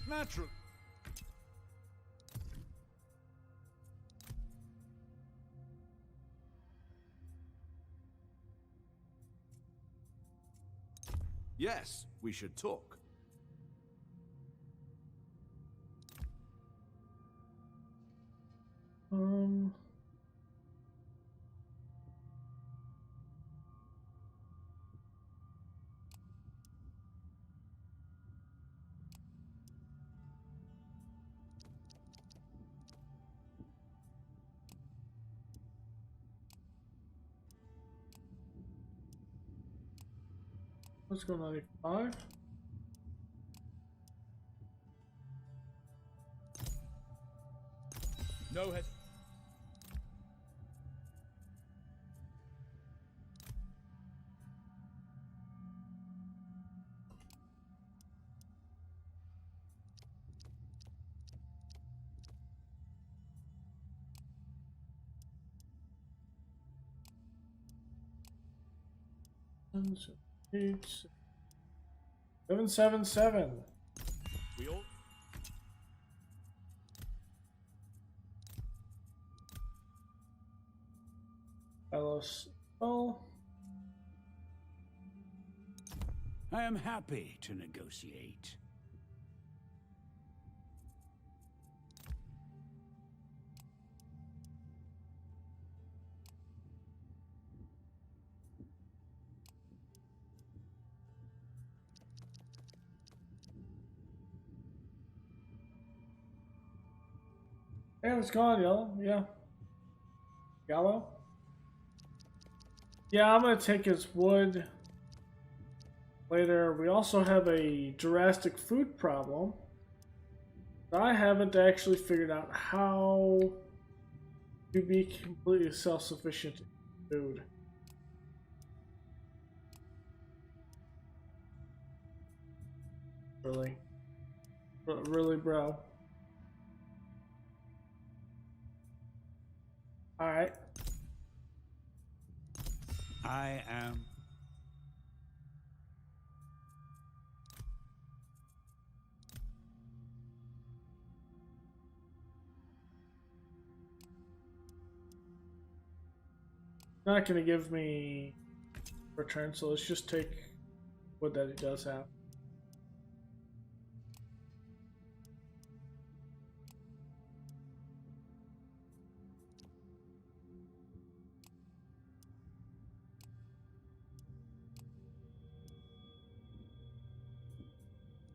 Natural. Yes, we should talk. Um. Let's go 95. No head. Eight, 777. We all. Ellis. Oh. I am happy to negotiate. Yeah, it's gone, yellow. Yeah. Yellow. Yeah, I'm gonna take his wood later. We also have a drastic food problem. I haven't actually figured out how to be completely self-sufficient in food. Really? Really, bro? Alright. I am... Not gonna give me return, so let's just take what that it does have.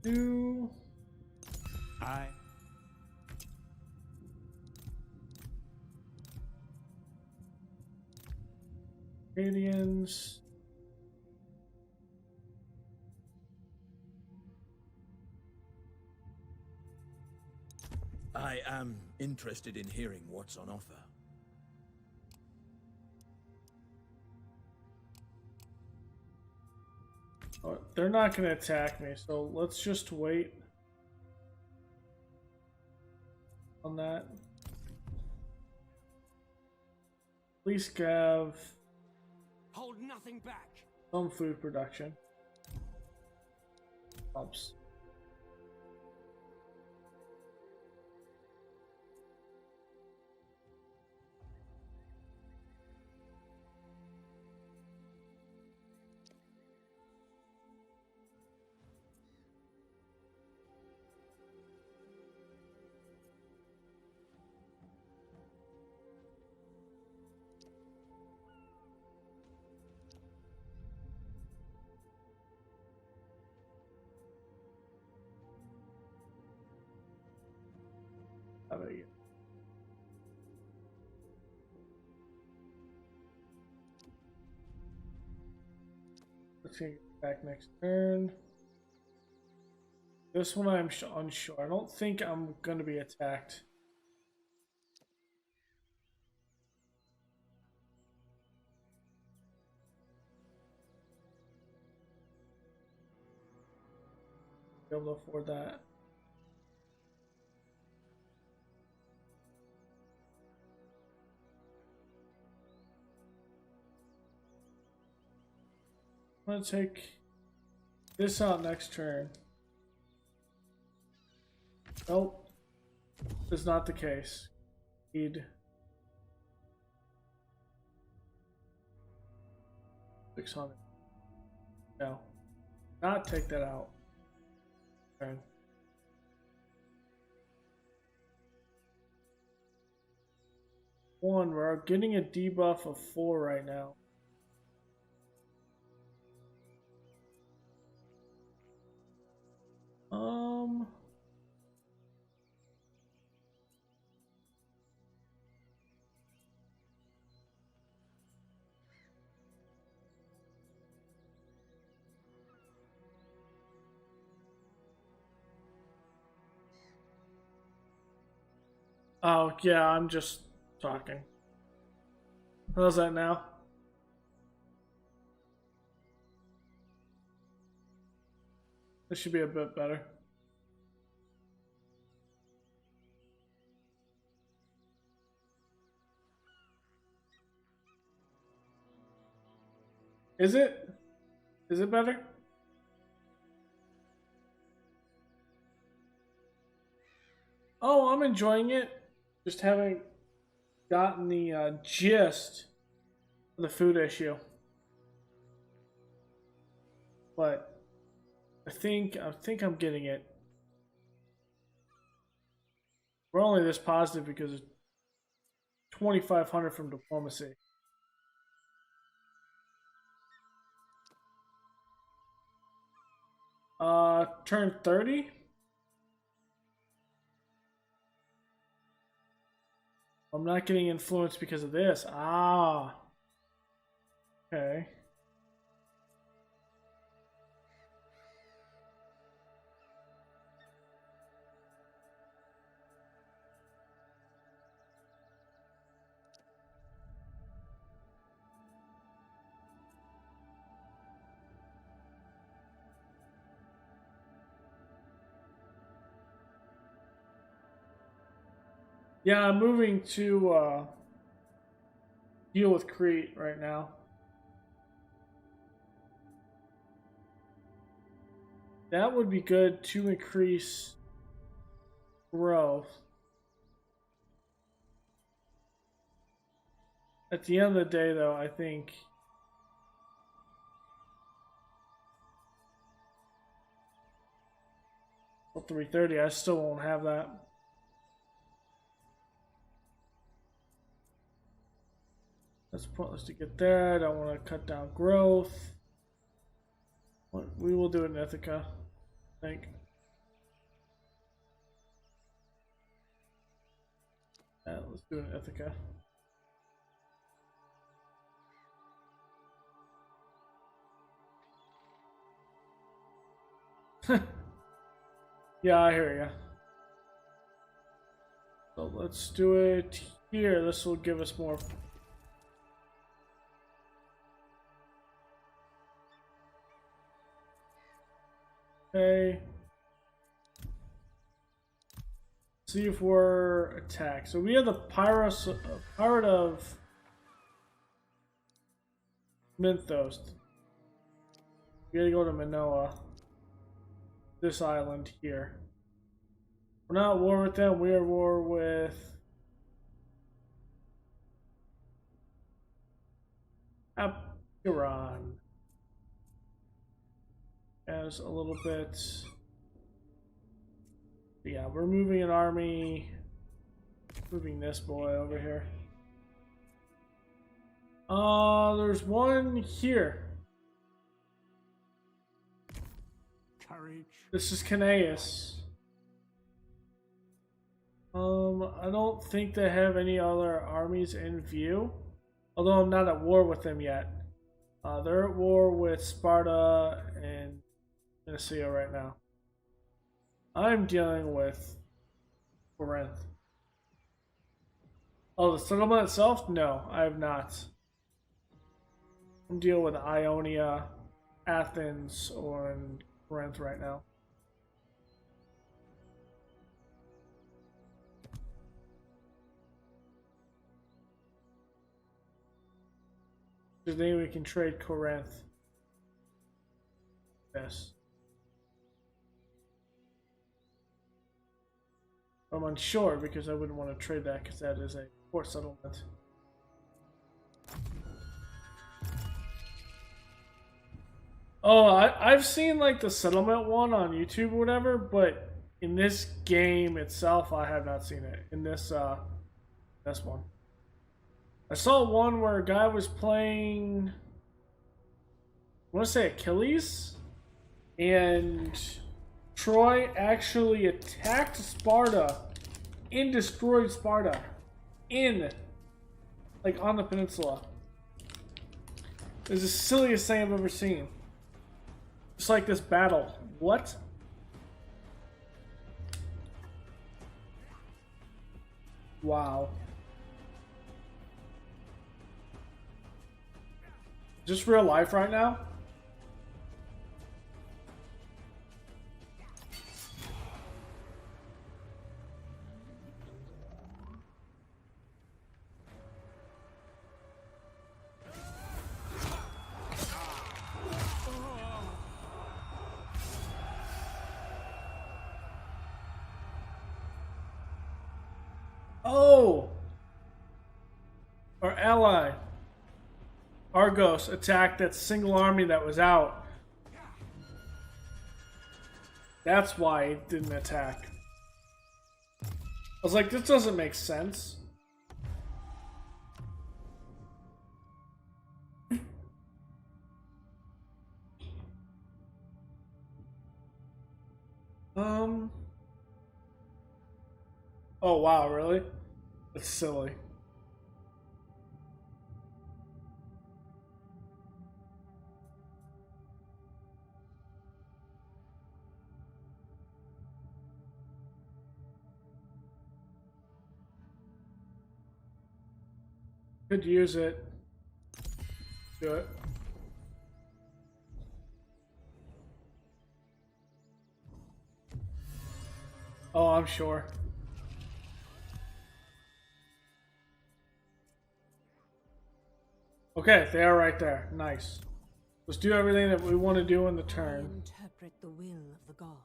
Do I... Canadians. I am interested in hearing what's on offer. Oh, they're not going to attack me, so let's just wait on that. At least have Hold nothing back. some food production. Helps. How about you? Let's get back next turn. This one I'm unsure. I don't think I'm going to be attacked. Be able to afford that. I'm gonna take this out next turn. Nope. That's not the case. Need 600. No. Not take that out. Okay. One, we're getting a debuff of 4 right now. Oh, yeah, I'm just talking. How's that now? This should be a bit better. Is it? Is it better? Oh, I'm enjoying it. Just haven't gotten the gist of the food issue. But I think I'm getting it. We're only this positive because it's 2,500 from diplomacy. Turn 30? I'm not getting influenced because of this. Ah. Okay. Yeah, I'm moving to deal with Crete right now. That would be good to increase growth. At the end of the day, though, I think well, 330, I still won't have that. That's pointless to get there. I don't want to cut down growth. We will do it in Ithica, I think. Yeah, let's do it in Ithica. Yeah, I hear ya. So let's do it here. This will give us more. Okay. See if we're attacked. So we have the pirate of Minthos. We gotta go to Minoa. This island here. We're not at war with them. We're at war with Iran. As a little bit. Yeah, we're moving an army. Moving this boy over here. There's one here. Courage. This is Canaeus. I don't think they have any other armies in view. Although I'm not at war with them yet. They're at war with Sparta and Odysseus right now. I'm dealing with Corinth. Oh, the settlement itself? No, I have not. I'm dealing with Ionia, Athens, or Corinth right now. I think we can trade Corinth. Yes. I'm unsure because I wouldn't want to trade that because that is a port settlement. Oh, I've seen like the settlement one on YouTube or whatever, but in this game itself, I have not seen it. In this one, I saw one where a guy was playing. I want to say Achilles, and Troy actually attacked Sparta and destroyed Sparta like on the peninsula. It's the silliest thing I've ever seen. Just like this battle. What? Wow. Just real life right now? Oh! Our ally, Argos, attacked that single army that was out. That's why it didn't attack. I was like, this doesn't make sense. Oh wow, really? That's silly. Could use it. Do it. Oh, I'm sure. Okay, they are right there. Nice. Let's do everything that we want to do in the turn. Interpret the will of the gods.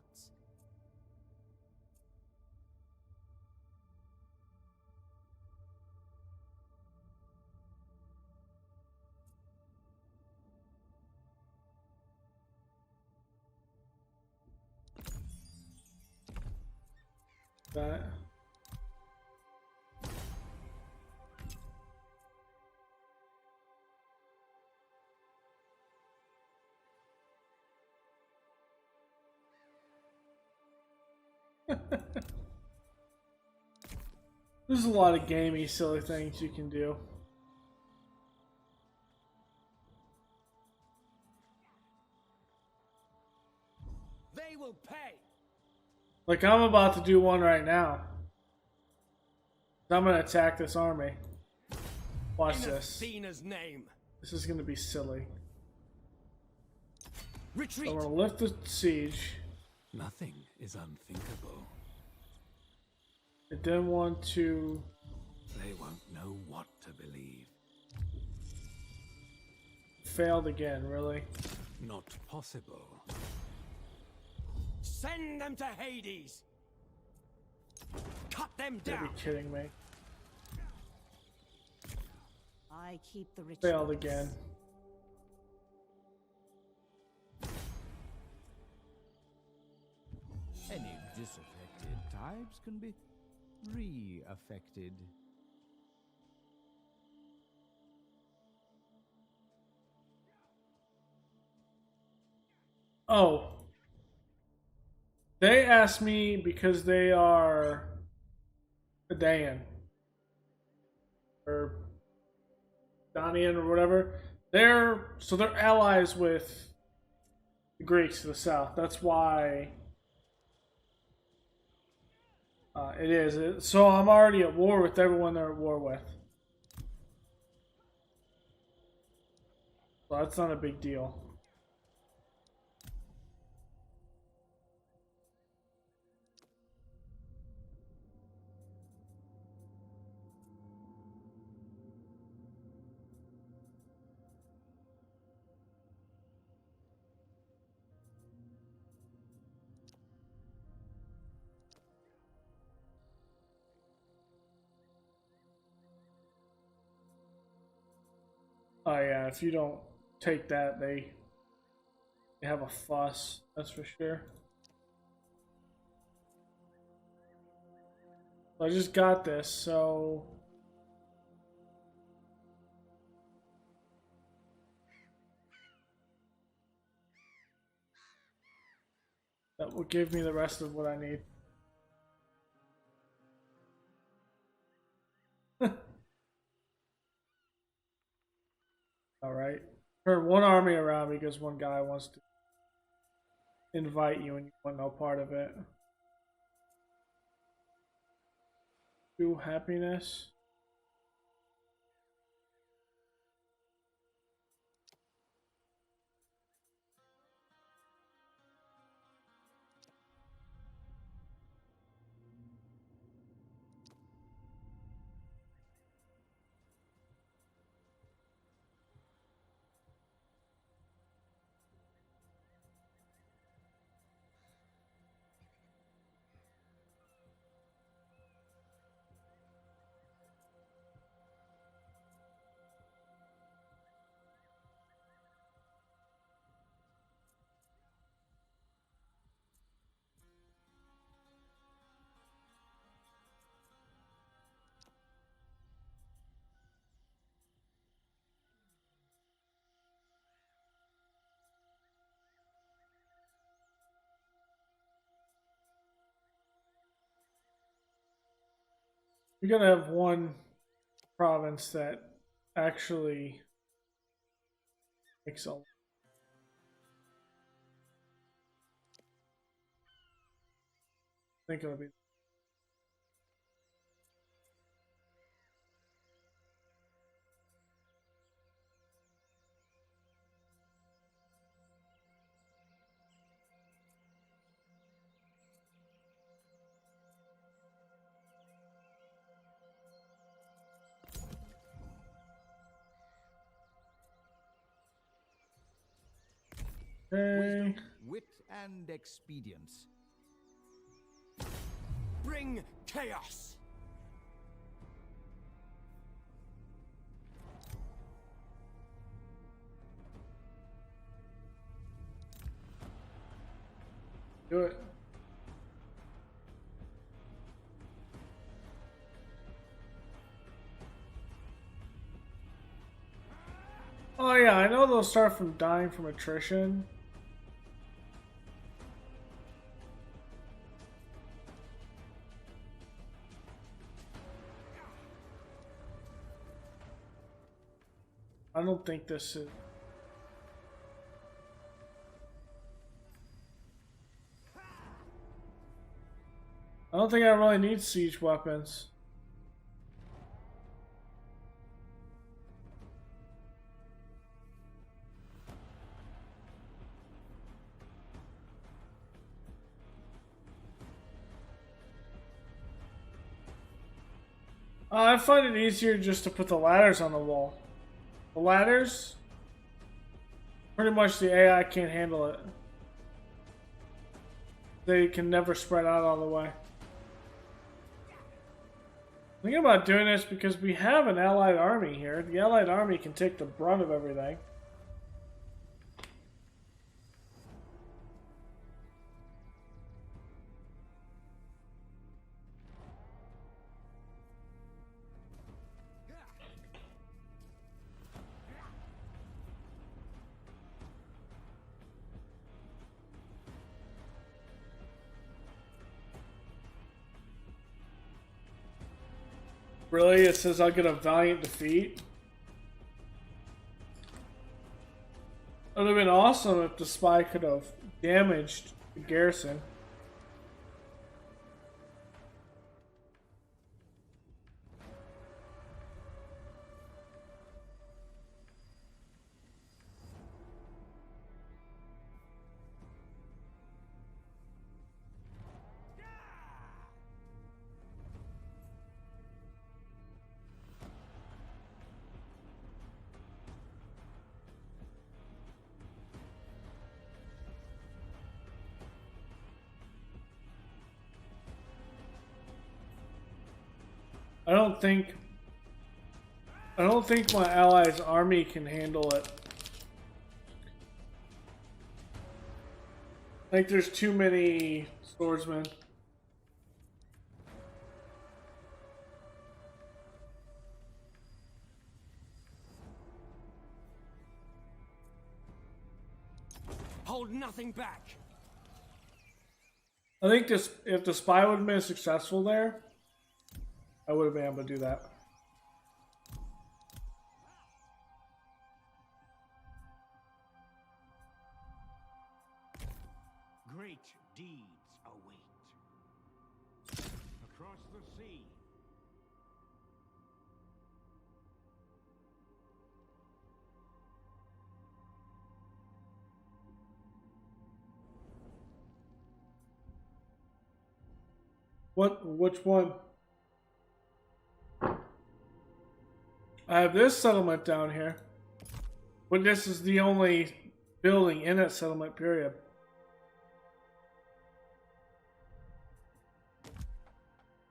That. There's a lot of gamey, silly things you can do. They will pay. Like I'm about to do one right now. I'm gonna attack this army. Watch this. In Athena's name. This is gonna be silly. Retreat. So we're gonna lift the siege. Nothing is unthinkable. I didn't want to. They won't know what to believe. Failed again, really? Not possible. Send them to Hades. Cut them You'd down. be kidding me. I keep the rituals. Failed again. Any disaffected types can be re-affected. Oh. They asked me because they are Dayan or Danian or whatever. They're allies with the Greeks to the south. That's why it is. So I'm already at war with everyone they're at war with. So that's not a big deal. Oh yeah, if you don't take that, they have a fuss. That's for sure. I just got this, so that will give me the rest of what I need. All right. Turn one army around because one guy wants to invite you and you want no part of it. Do happiness. You're gonna have one province that actually makes a. I think it'll be. Okay. Wisdom, wit, and expedience. Bring chaos! Do it. Oh yeah, I know they'll start from dying from attrition. I don't think this is. I don't think I really need siege weapons. I find it easier just to put the ladders on the wall. The ladders, pretty much the AI can't handle it. They can never spread out all the way. Thinking about doing this because we have an allied army here. The allied army can take the brunt of everything. Really? It says I'll get a valiant defeat? It would have been awesome if the spy could have damaged the garrison. I don't think I don't think my allies' army can handle it. I think there's too many swordsmen. Hold nothing back. I think this, if the spy would have been successful there, I would have been able to do that. Great deeds await. Across the sea. Which one? I have this settlement down here. But this is the only building in that settlement period.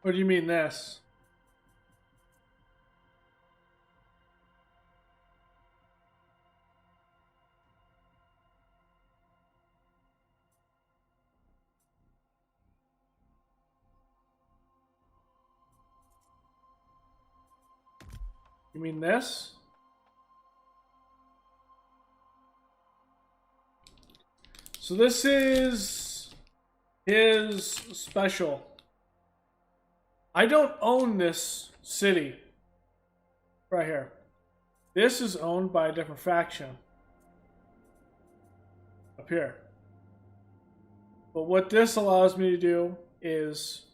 What do you mean this? You mean this? So this is his special. I don't own this city right here. This is owned by a different faction up here. But what this allows me to do is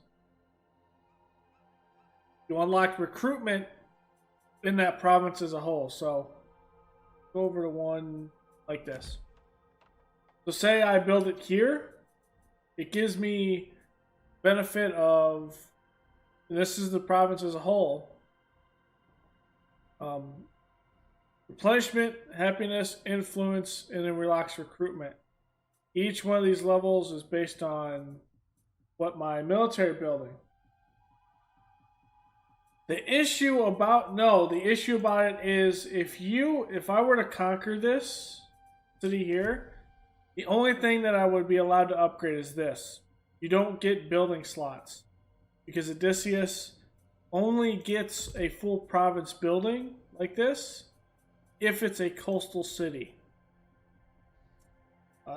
to unlock recruitment in that province as a whole. So go over to one like this. So say I build it here, it gives me benefit of, and this is the province as a whole, replenishment, happiness, influence, and then relaxed recruitment. Each one of these levels is based on what my military building. The issue about it is if I were to conquer this city here, the only thing that I would be allowed to upgrade is this. You don't get building slots because Odysseus only gets a full province building like this if it's a coastal city.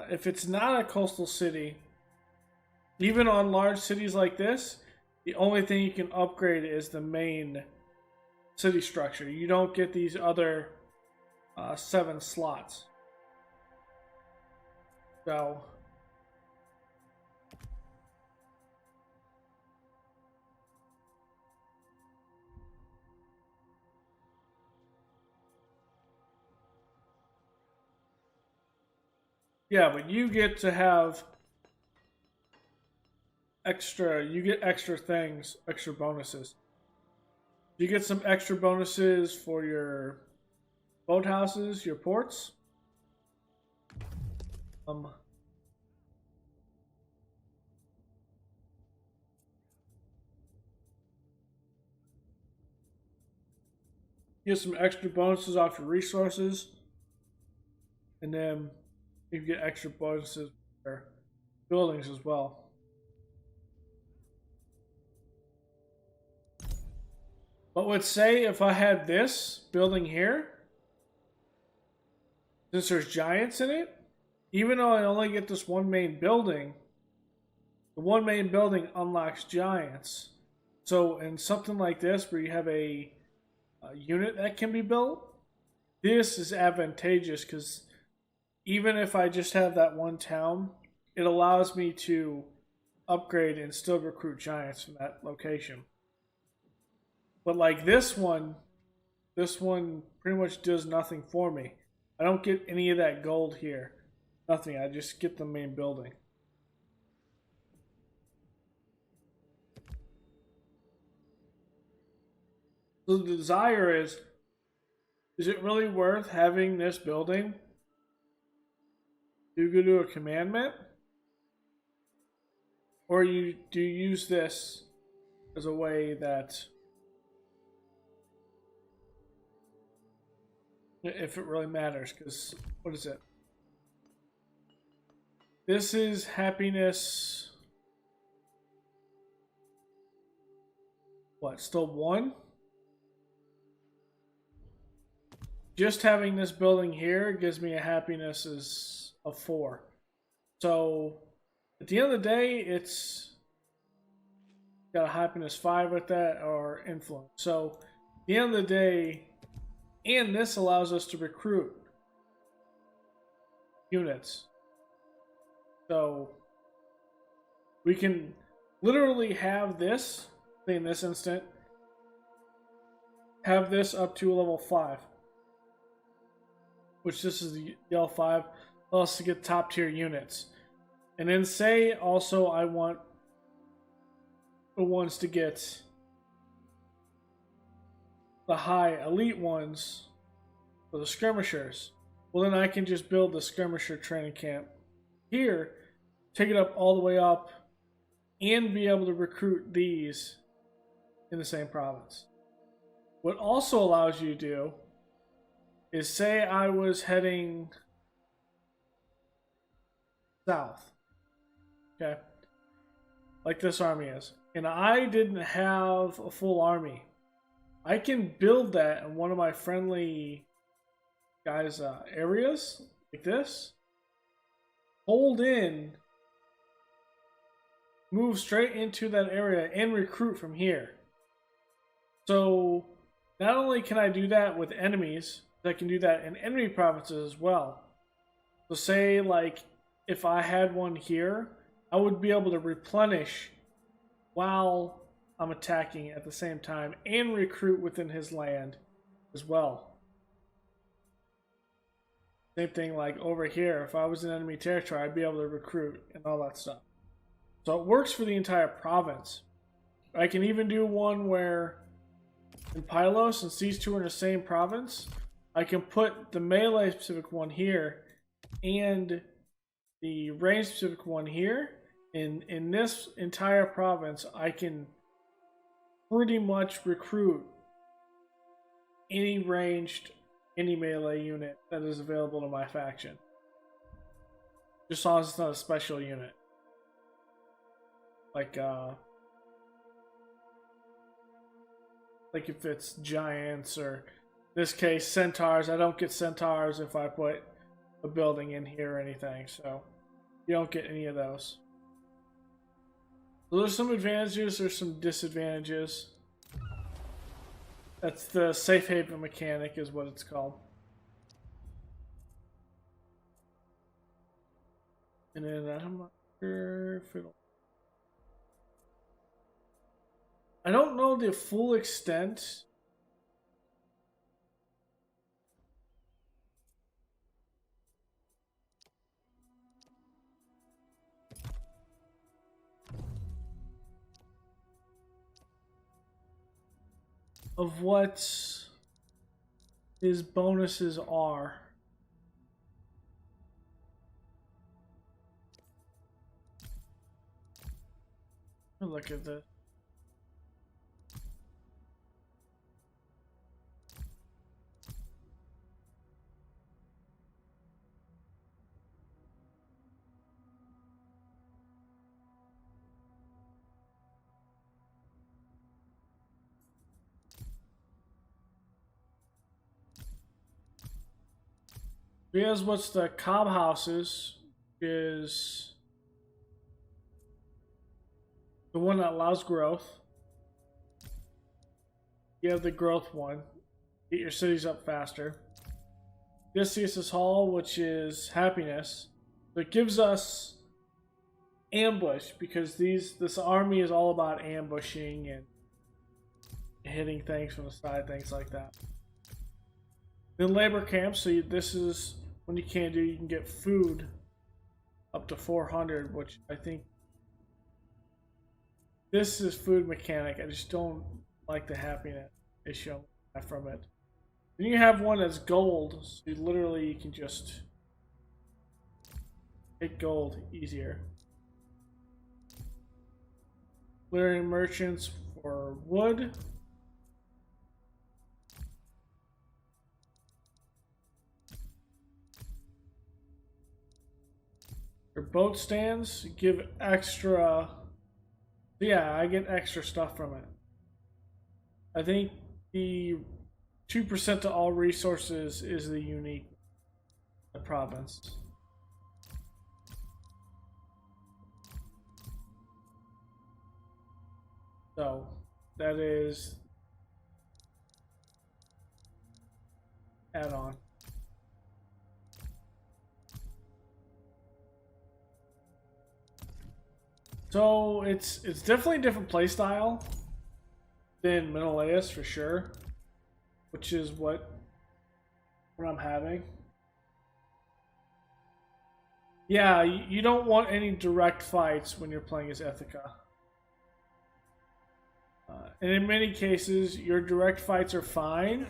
If it's not a coastal city, even on large cities like this, the only thing you can upgrade is the main city structure. You don't get these other 7 slots. So yeah, but you get to have you get extra things, extra bonuses. You get some extra bonuses for your boathouses, your ports. You get some extra bonuses off your resources, and then you get extra bonuses for buildings as well. But let's say if I had this building here, since there's giants in it, even though I only get this one main building, the one main building unlocks giants. So in something like this where you have a unit that can be built, this is advantageous because even if I just have that one town, it allows me to upgrade and still recruit giants from that location. But like this one pretty much does nothing for me. I don't get any of that gold here. Nothing, I just get the main building. So the desire is it really worth having this building to go to a commandment? Or do you use this as a way that if it really matters, because what is it? This is happiness. What, still 1? Just having this building here gives me a happiness is a 4. So at the end of the day, it's got a happiness 5 with that, or influence. So at the end of the day, and this allows us to recruit units. So we can literally have this, say in this instant, have this up to level 5. Which this is the L5, allows us to get top tier units. And then say also I want the ones to get the high elite ones for the skirmishers. Well, then I can just build the skirmisher training camp here, take it up all the way up, and be able to recruit these in the same province. What also allows you to do is say I was heading south, okay, like this army is, and I didn't have a full army. I can build that in one of my friendly guys' areas, like this, hold in, move straight into that area, and recruit from here. So not only can I do that with enemies, I can do that in enemy provinces as well. So say like if I had one here, I would be able to replenish while I'm attacking at the same time and recruit within his land as well. Same thing like over here, if I was in enemy territory, I'd be able to recruit and all that stuff. So it works for the entire province. I can even do one where in Pylos, since these two are in the same province, I can put the melee specific one here and the range specific one here. In this entire province, I can pretty much recruit any ranged, any melee unit that is available to my faction. Just as long as it's not a special unit. Like if it's giants, or in this case centaurs. I don't get centaurs if I put a building in here or anything, so you don't get any of those. So there's some advantages, there's some disadvantages. That's the safe haven mechanic is what it's called. And then I'm not sure if it'll... I don't know the full extent of what his bonuses are. Look at this. Here's what's the cob houses is the one that allows growth. You have the growth one. Get your cities up faster. Odysseus' Hall, which is happiness. So it gives us ambush because this army is all about ambushing and hitting things from the side, things like that. Then labor camps, so this is when you can't do, you can get food up to 400, which I think this is food mechanic. I just don't like the happiness issue from it. Then you have one that's gold, so you can just get gold easier. Clearing merchants for wood. boat stands give extra. Yeah, I get extra stuff from it. I think the 2% to all resources is the unique province. So that is add-on. So it's definitely a different playstyle than Menelaus for sure, which is what I'm having. Yeah, you don't want any direct fights when you're playing as Ithica. And in many cases, your direct fights are fine,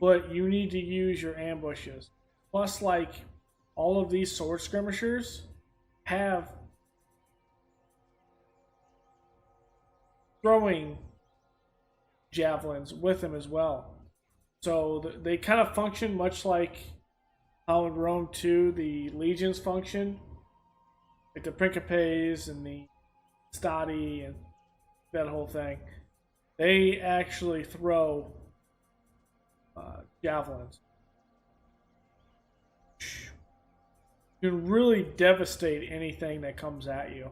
but you need to use your ambushes. Plus, like, all of these sword skirmishers have throwing javelins with them as well. So they kind of function much like how in Rome 2 the legions function. Like the Principes and the Stati and that whole thing. They actually throw javelins. You can really devastate anything that comes at you.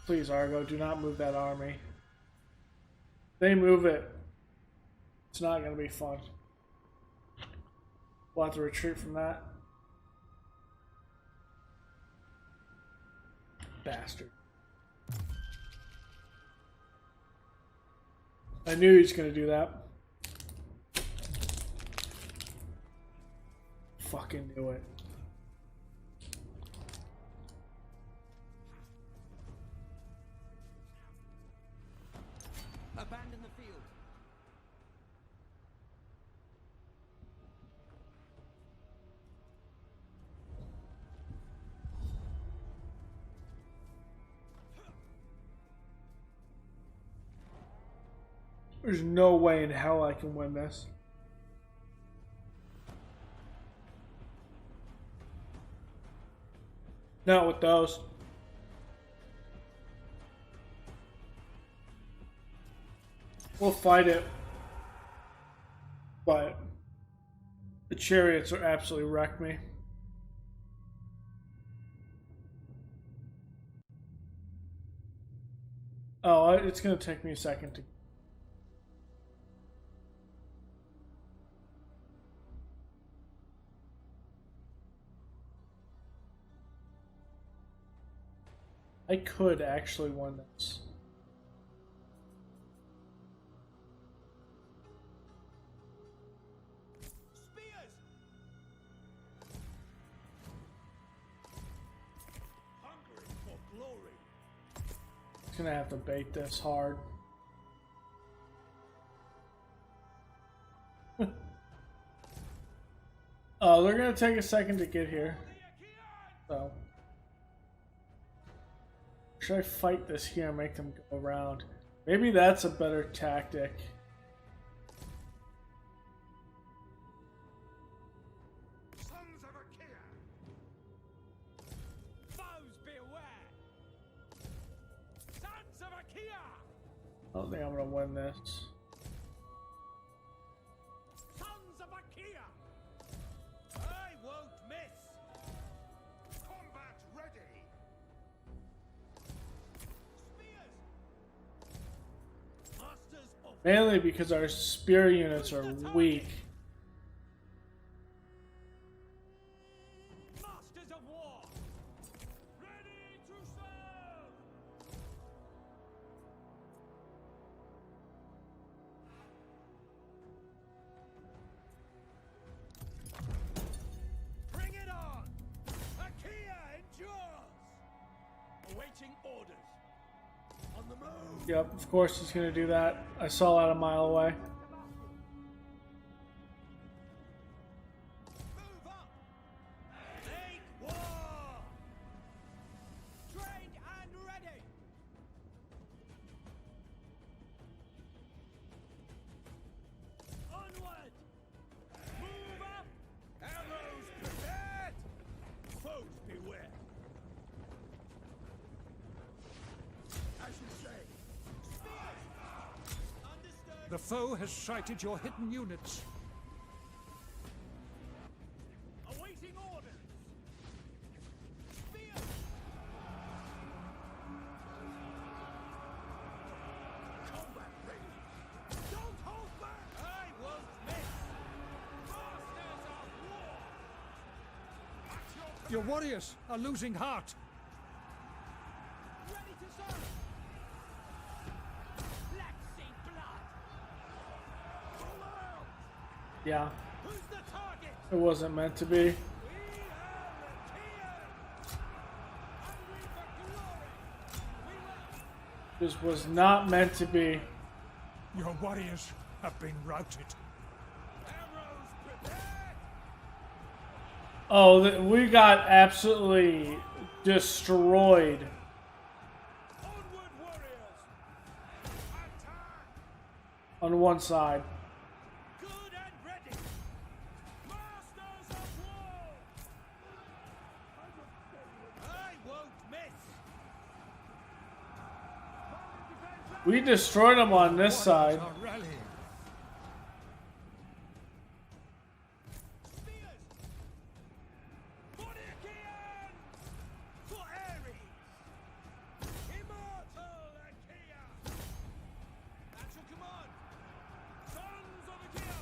Please, Argo, do not move that army. If they move it, it's not going to be fun. We'll have to retreat from that. Bastard. I knew he was going to do that. Fucking knew it. Abandon the field. There's no way in hell I can win this. Not with those. We'll fight it. But the chariots are absolutely wrecked me. Oh, it's going to take me a second to... I could actually win this. Spears! Hungry for glory. It's gonna have to bait this hard. Oh, they're gonna take a second to get here. So. Should I fight this here and make them go around? Maybe that's a better tactic. Sons of Achaia! Foes beware! Sons of Achaia! I don't think I'm gonna win this. Sons of Achaia! I won't miss! Combat ready! Mainly because our spear units are weak. Masters of war! Ready to serve! Bring it on! Achaia endures! Awaiting orders. On the move! Yep, of course he's gonna do that. I saw that a mile away. Move up! Make war! Trained and ready! Onward! Move up! Arrows The foe has sighted your hidden units. Awaiting orders. Spears. Combat ready. Don't hold back. I won't miss. Masters of war. At your Your warriors are losing heart. ready to serve. Let's see blood. Pull out. Yeah, Who's the target? it wasn't meant to be. We are the Kians. Hungry for glory. We will. This was not meant to be. Your warriors have been routed. Arrows prepared. Oh, we got absolutely destroyed. Onward, warriors. Attack. On one side. Good and ready. Masters of war. I won't miss. We destroyed them on this side. Warriors are rallying. Spears. For the Kians. For Ares. Immortal Achaea. At your command. Sons of Achaea.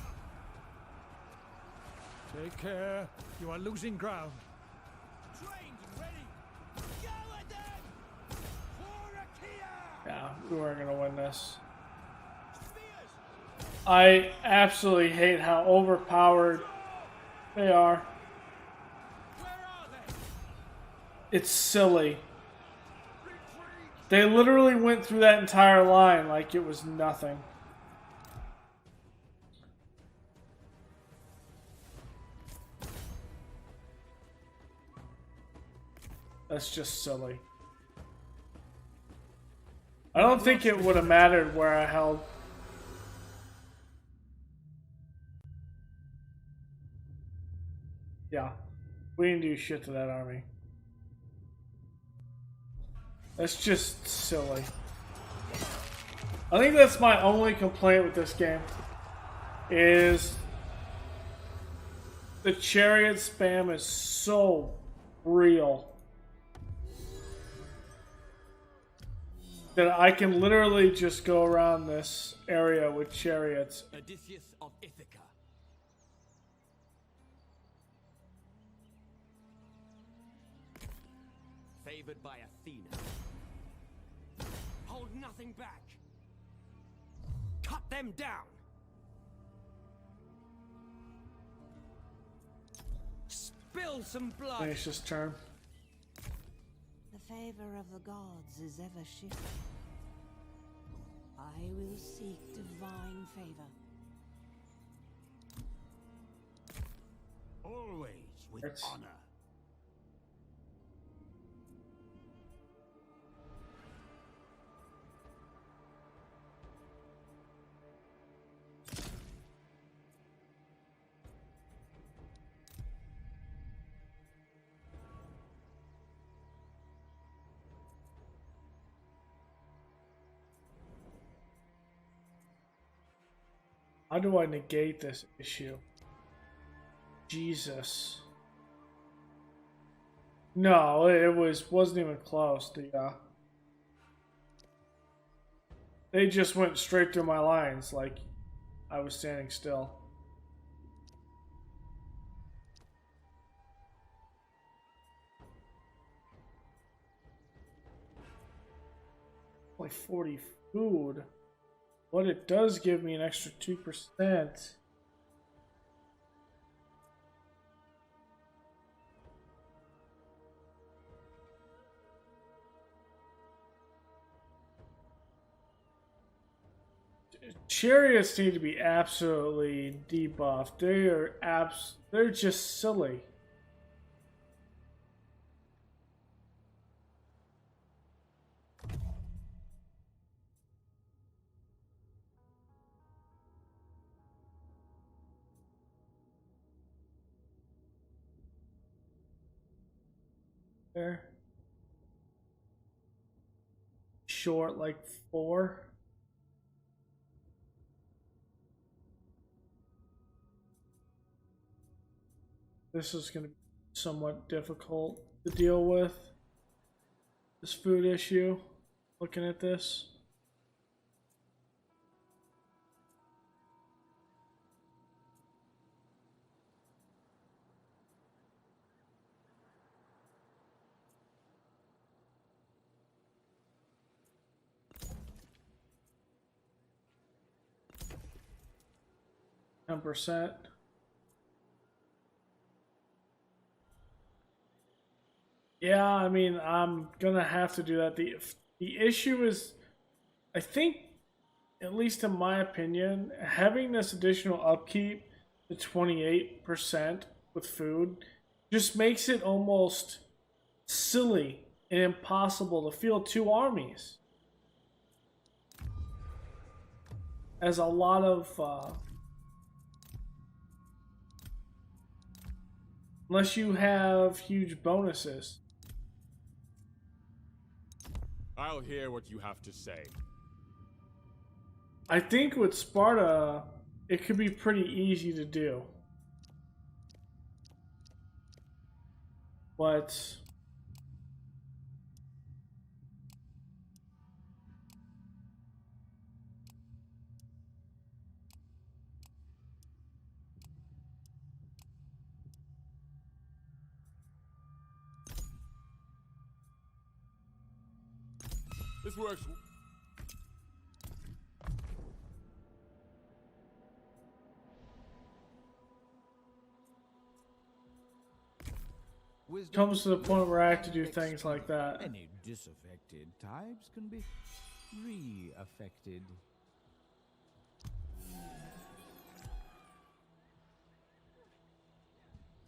Take care. You are losing ground. Trained and ready. Go at them. For Achaea. Yeah, we weren't gonna win this. Spears. I absolutely hate how overpowered they are. Where are they? It's silly. They literally went through that entire line like it was nothing. That's just silly. I don't think it would have mattered where I held. Yeah. We didn't do shit to that army. That's just silly. I think that's my only complaint with this game. Is the chariot spam is so real. That I can literally just go around this area with chariots. Odysseus of Ithica. Favored by Athena. Hold nothing back. Cut them down. Spill some blood. Finish this turn. The favor of the gods is ever shifting. I will seek divine favor. Always with That's- honor. How do I negate this issue? Jesus. No, it wasn't even close. They just went straight through my lines like I was standing still. Only 40 food. But it does give me an extra 2%. Chariots need to be absolutely debuffed. They're just silly. There. Short like 4. This is going to be somewhat difficult to deal with. This food issue. Looking at this. %. Yeah, I mean, I'm gonna have to do that. The issue is, I think, at least in my opinion, having this additional upkeep to 28% with food just makes it almost silly and impossible to field 2 armies. As a lot of unless you have huge bonuses. I'll hear what you have to say. I think with Sparta, it could be pretty easy to do. But This works. Wisdom comes to the point where I have to do and things like that. Any disaffected types can be re-affected.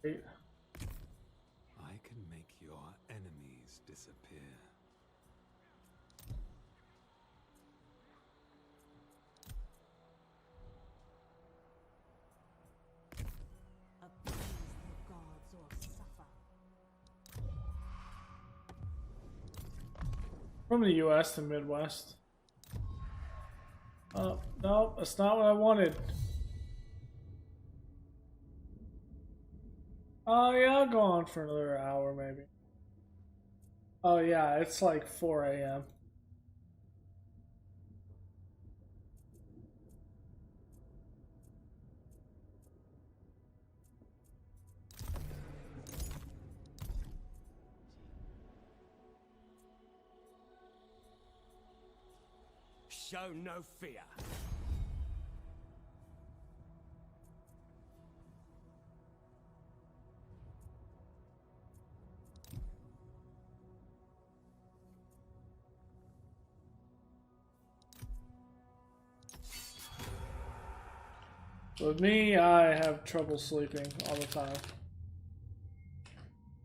I can make your enemies disappear. Appease the gods or suffer. From the US to Midwest. No, that's not what I wanted. Oh yeah, I'll go on for another hour maybe. Oh yeah, it's like 4 a.m. Show no fear. With me, I have trouble sleeping all the time.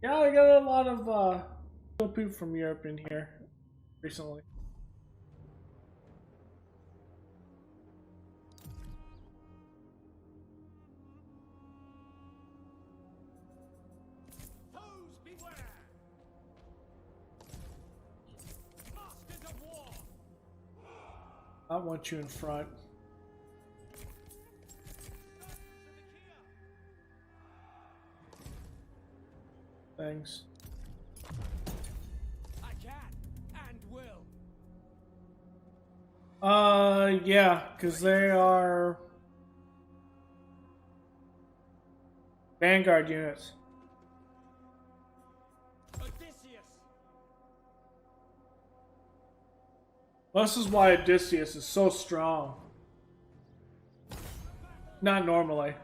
Yeah, I got a lot of people from Europe in here recently. Foes beware! Masters of war! I want you in front. Things. I can and will. Yeah, because they are Vanguard units. Odysseus! This is why Odysseus is so strong. Not normally.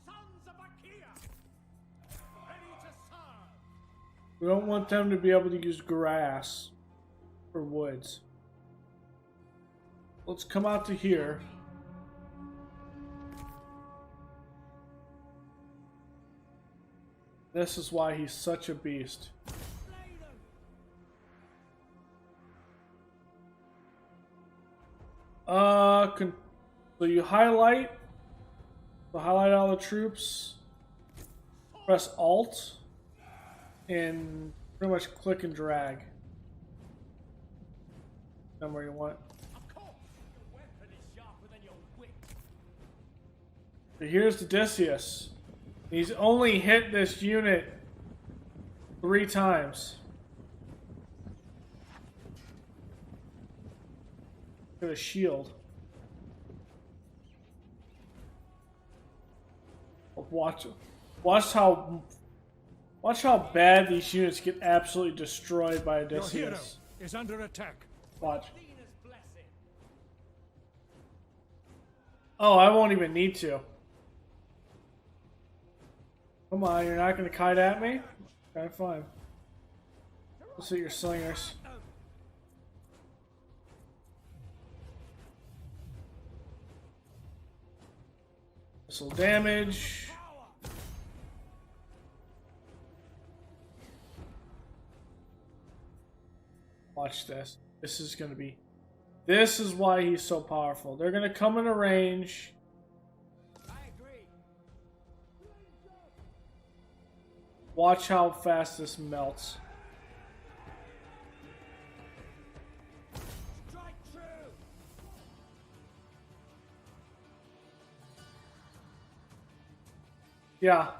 Sons of Achaea! Ready to serve! We don't want them to be able to use grass or woods. Let's come out to here. This is why he's such a beast. Slay them! So you highlight all the troops. Press Alt. and pretty much click and drag. Somewhere you want. Of course, your weapon is sharper than your wit. But here's Odysseus. He's only hit this unit 3 times. Look at a shield. Watch how bad these units get absolutely destroyed by Your hero Odysseus. is under attack. Watch. Athena's blessing. Oh, I won't even need to. Come on, you're not going to kite at me? Okay, fine. Let's hit your slingers. Missile damage. Watch this. This is going to be... This is why he's so powerful. They're going to come into range. I agree. Watch how fast this melts. Strike true. Yeah.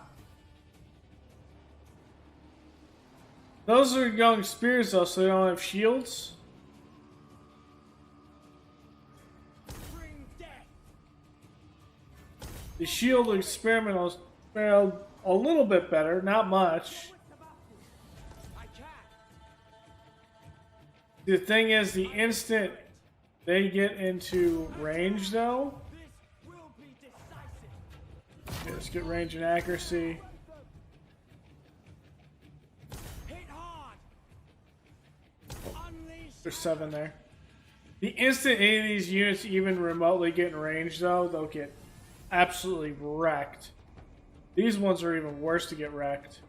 Those are young spears though, so they don't have shields. Bring death. The shield experiment failed a little bit better, not much. I can. The thing is, the instant they get into range though, This will be decisive. okay, let's get range and accuracy. Hit hard. Unleash. There's 7 there. The instant any of these units even remotely get in range though, they'll get absolutely wrecked. These ones are even worse to get wrecked.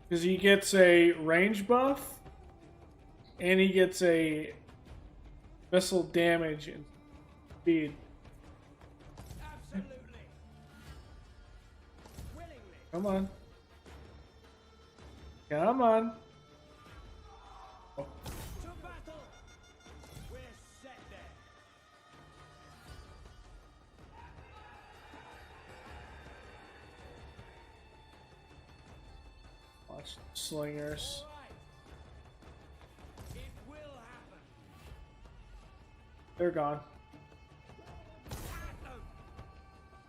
Because he gets a range buff, and he gets a missile damage and speed. Absolutely. Willingly. Come on. Come on. Oh, To battle. We're set there. watch slingers. All right. It will happen. They're gone. At them.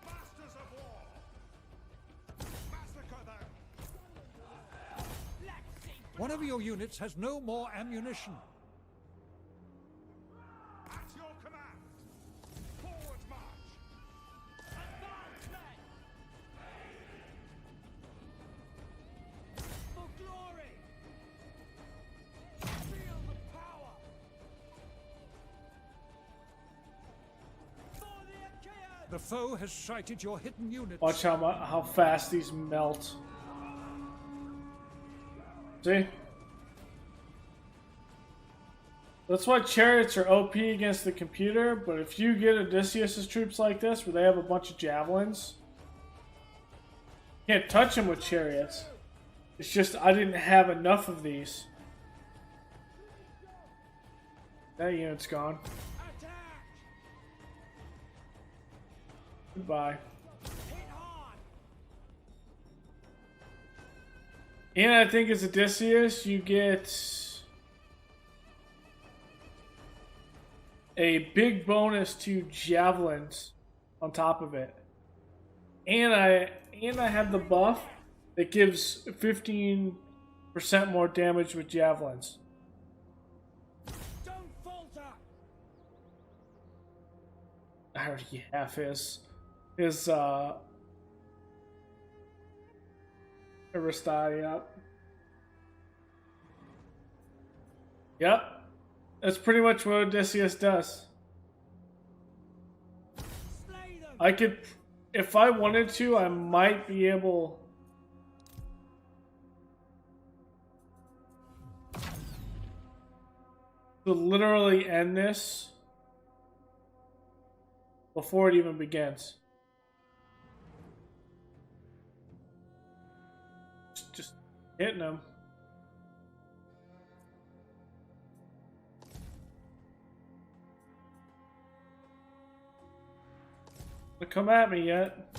Masters of war. Massacre them. Let's see. One of your units has no more ammunition. At your command. Forward march. Advance men. For glory. Feel the power. For the Achaeans. The foe has sighted your hidden units. Watch how fast these melt. See? That's why chariots are OP against the computer, but if you get Odysseus' troops like this, where they have a bunch of javelins, you can't touch them with chariots. It's just I didn't have enough of these. That unit's gone. Attack. Goodbye. Hit hard. And I think as Odysseus, you get a big bonus to javelins on top of it. And I have the buff that gives 15% more damage with javelins. Don't falter. I already have his Aristide up. Yep. That's pretty much what Odysseus does. Slay them. I could, if I wanted to, I might be able to literally end this before it even begins. Just hitting him. Don't come at me yet.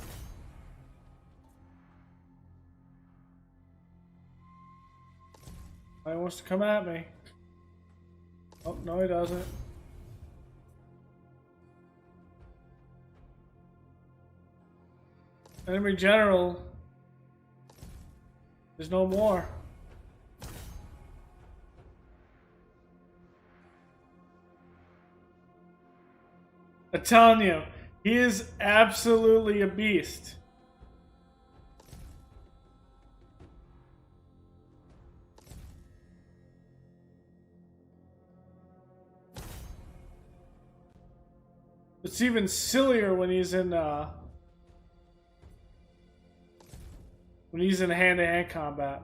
He wants to come at me. Oh, no he doesn't. Enemy general. There's no more. I'm telling you, he is absolutely a beast. It's even sillier when he's in hand-to-hand combat.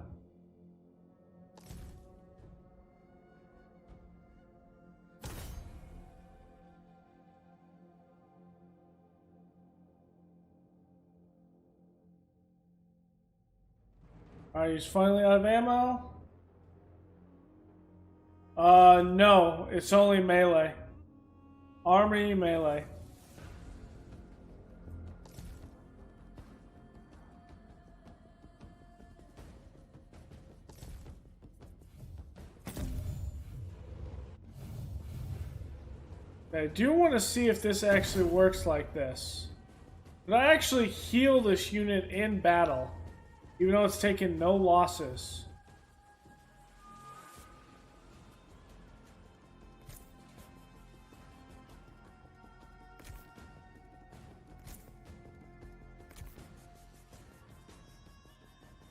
Alright, he's finally out of ammo. No, it's only melee. Army melee. I do want to see if this actually works like this. Did I actually heal this unit in battle, even though it's taken no losses?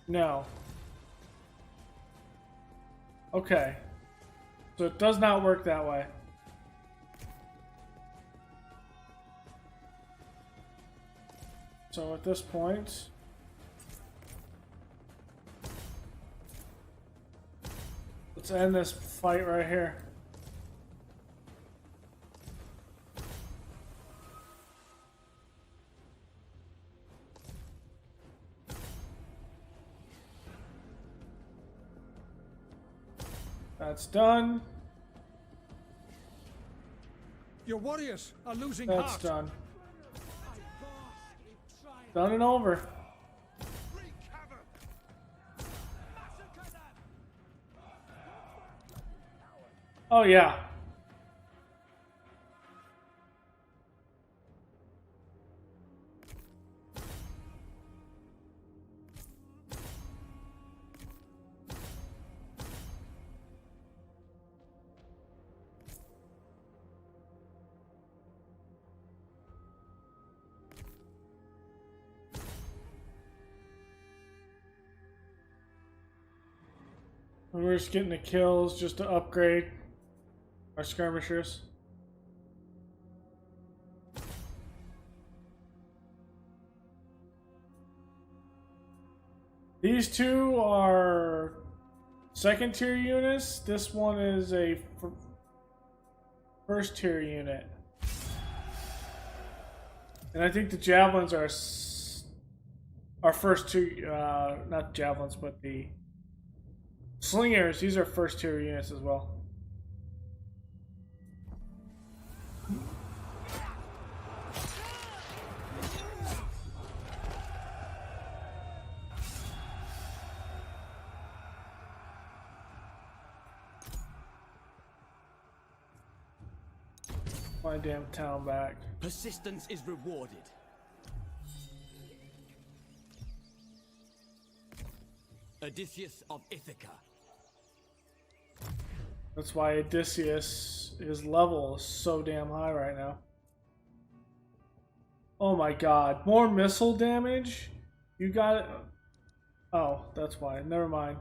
No. Okay. So it does not work that way. So at this point, let's end this fight right here. That's done. Your warriors are losing That's heart. done. Done and over. Oh yeah. We're just getting the kills just to upgrade our skirmishers. These two are second tier units. This one is a first tier unit. And I think the javelins are our first two, not javelins, but the slingers. These are first tier units as well. My damn town back. Persistence is rewarded. Odysseus of Ithica. That's why Odysseus, his level is so damn high right now. Oh my god, more missile damage? You got it? Oh, that's why. Never mind.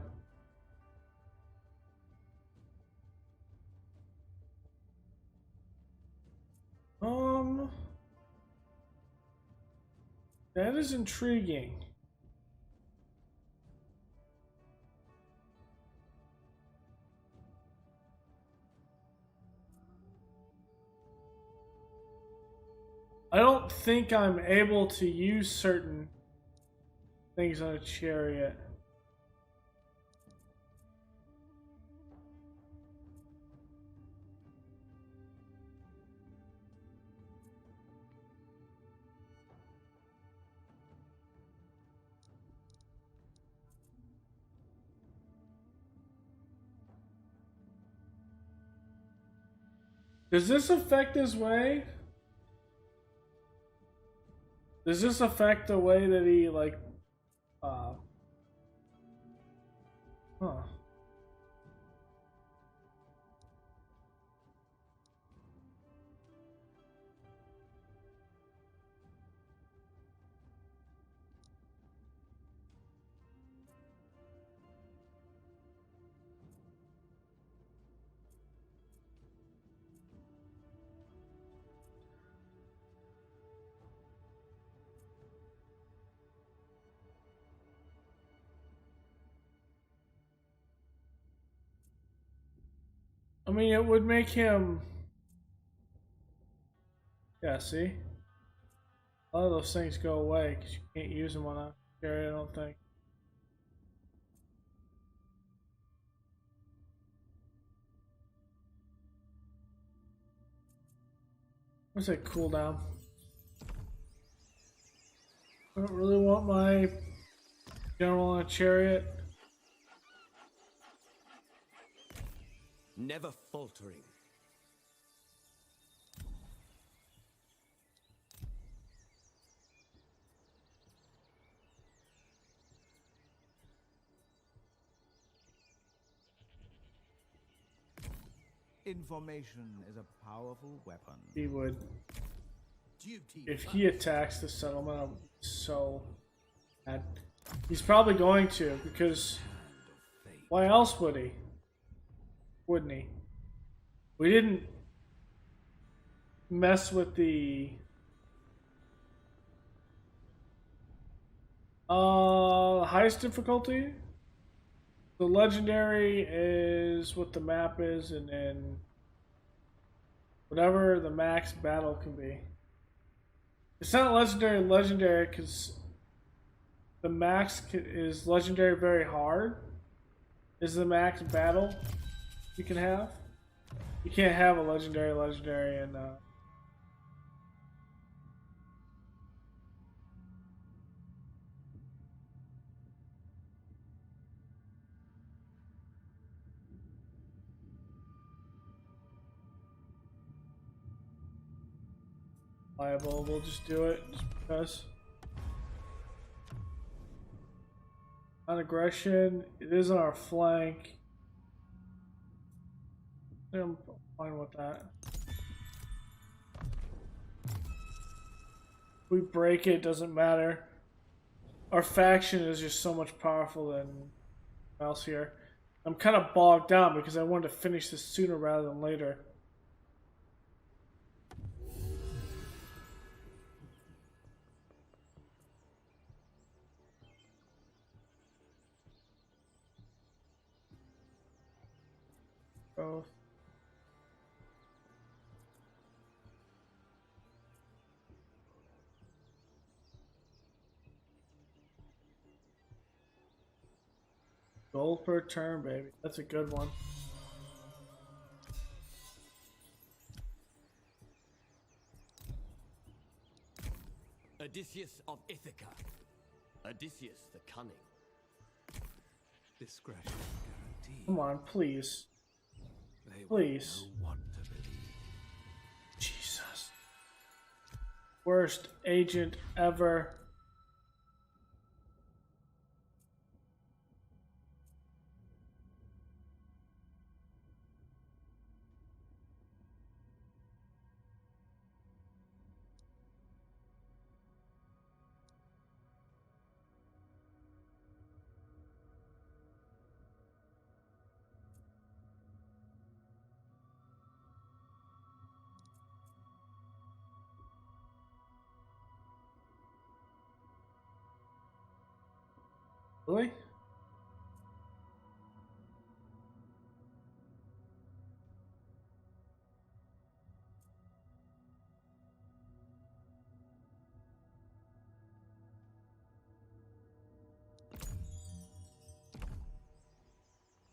That is intriguing. I don't think I'm able to use certain things on a chariot. Does this affect his way? Does this affect the way that he, like, huh. I mean, it would make him... Yeah, see? A lot of those things go away because you can't use them on a chariot, I don't think. What's that cooldown? I don't really want my general on a chariot. Never faltering. Information is a powerful weapon. He would. Duty If he attacks the settlement, I'm so mad. He's probably going to, because why else would he? Wouldn't he? We didn't mess with the highest difficulty. The legendary is what the map is, and then whatever the max battle can be. It's not legendary because the max is legendary very hard. Is the max battle you can have. You can't have a legendary and liable. We'll just do it just because. On aggression, it is on our flank. I'm fine with that. If we break it, doesn't matter. Our faction is just so much powerful than else here. I'm kind of bogged down because I wanted to finish this sooner rather than later. Both. Gold per turn, baby. That's a good one. Odysseus of Ithica. Odysseus the cunning. Discretion guaranteed. Come on, please. They Please. will know what to believe. Jesus. Worst agent ever. Really?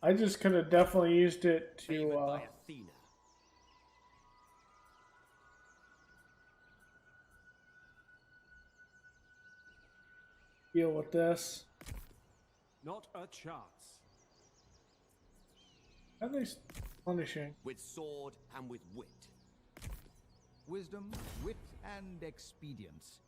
I just could have definitely used it Favored to by Athena. deal with this. Not a chance. Are they punishing? With sword and with wit. Wisdom, wit, and expedience.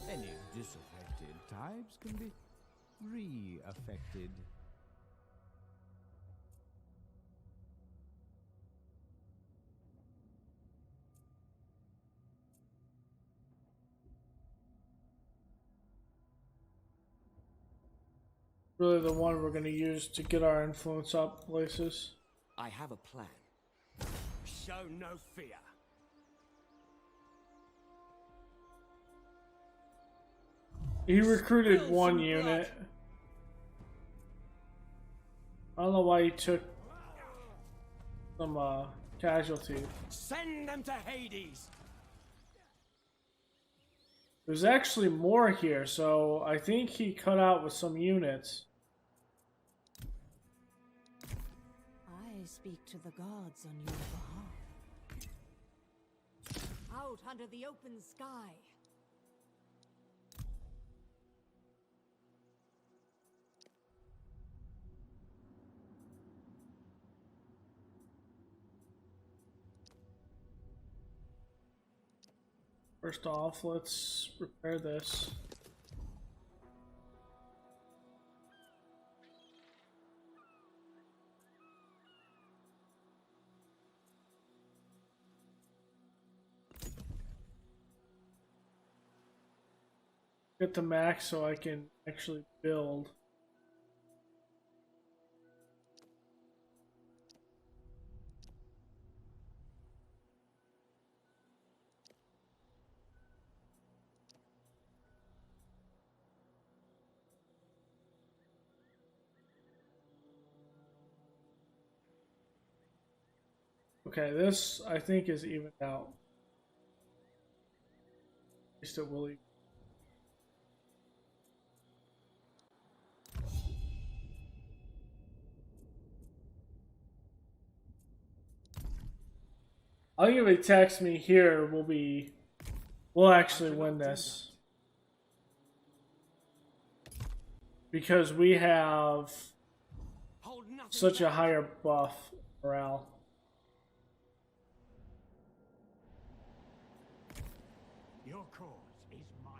Any disaffected types can be re-affected. Really the one we're going to use to get our influence up places. I have a plan. Show no fear. He recruited Spill one some unit. I don't know why he took some casualties. Send them to Hades. There's actually more here, so I think he cut out with some units. I speak to the gods on your behalf. Out under the open sky. First off, let's repair this. Get the max so I can actually build. Okay, this I think is evened out. At least it will even. I think if he attacks me here, we'll actually win this. Because we have Hold nothing such a back. higher buff morale. Your cause is mine.